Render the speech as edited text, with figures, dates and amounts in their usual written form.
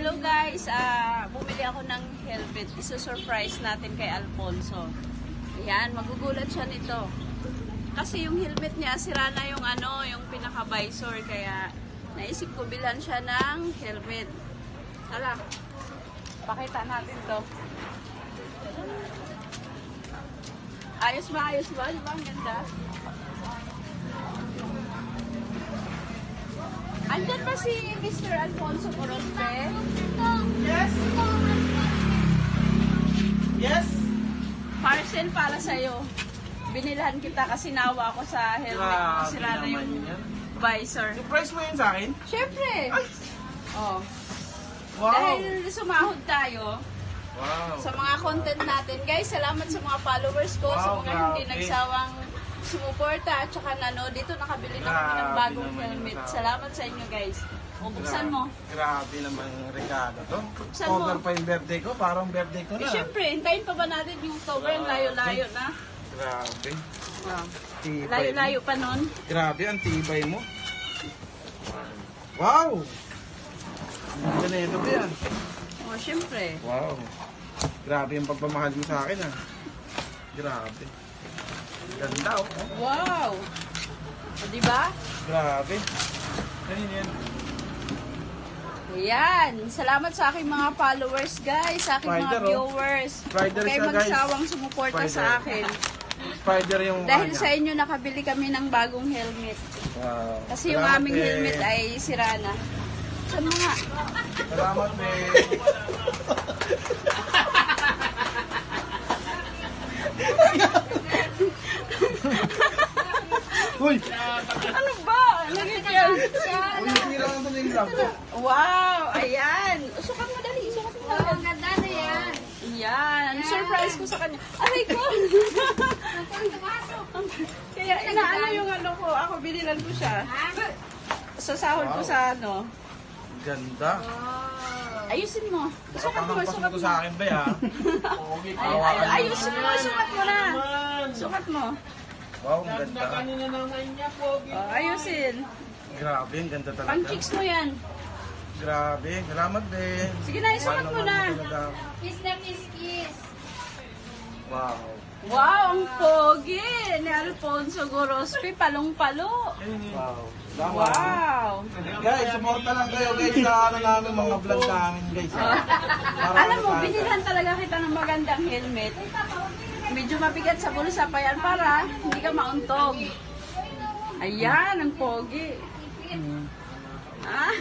Hello guys, bumili ako ng helmet. Iso-surprise natin kay Alfonso. Ayan, magugulat siya nito. Kasi yung helmet niya, sira na yung yung pinaka-visor. Kaya naisip ko bilhan siya ng helmet. Tara, pakita natin to. Ayos ba? Ayos ba? Di ba ang ganda? Andyan ba si Mr. Alfonso Corospe? Yes? Yes? Parcel para sa'yo. Binilhan kita kasi nawa ako sa helmet. Grabe Sira na yung naman yan. visor. Surprise mo yun sa akin? Siyempre. Ay! Oh. Wow! Dahil sumahod tayo Wow! sa mga content natin. Guys, salamat sa mga followers ko, sa Wow, mga hindi grabe. nagsawang sumuporta at saka dito nakabili na kami ng Grabe bagong naman yung helmet. tao. Salamat sa inyo guys. O, buksan mo. Grabe naman yung regalo to. Buksan mo. Cover pa yung birthday ko. Parang birthday ko Eh, na. syempre, hintayin pa ba natin yung October? Ang layo-layo na. Grabe. Wow. Tibay Layo-layo pa nun. mo. Grabe, ang tibay mo. Wow! Ang ganda ito ba yan? O, syempre. Wow. Grabe yung pagpamahal mo sa akin ah. Grabe. Ganda oh. Wow! O, diba? Grabe. Kanina yan. Ayan. Salamat sa aking mga followers, guys. Sa aking Spider, mga oh. viewers. Spider Huwag kayo siya, guys. magsawang sumuporta Spider. sa akin. Spider yung Dahil kanya. sa inyo, nakabili kami ng bagong helmet. Wow. Kasi yung Salamat, aming eh. helmet ay sira na. Saan mo nga? Salamat, eh. Uy! Ano ba? Nagyan. Uy, tira ka na yung love. Wow! Ayan. Sukat mo dali. Sukat mo dali. Ang ganda na yan. Ayan. Surprise ko sa kanya. Aray ko! Kaya inaano yung ko. Ako binilan ko siya. Sa sahod ko Wow. sa Ganda. Ayusin mo. Sukat mo. Napakangpas Sukat mo mo. sa akin ba ya? Ayusin mo. Sukat mo na. Sukat mo. Wow, ang ganda. Oh, ayusin. Grabe, ang ganda talaga. Pang chicks mo yan. Grabe, salamat din. Sige na, isukat mo na. Kiss na kiss kiss. Wow. Wow, ang pogi ni Alfonso Gorospe. Palong-palo. Wow. Wow. Guys, suporta lang kayo guys sa namin mga vlog namin guys. Para Alam mo, sa- binilhan talaga kita ng magandang helmet. Medyo mabigat sa bulsa pa yan para hindi ka mauntog. Ayan, ang pogi. Ah,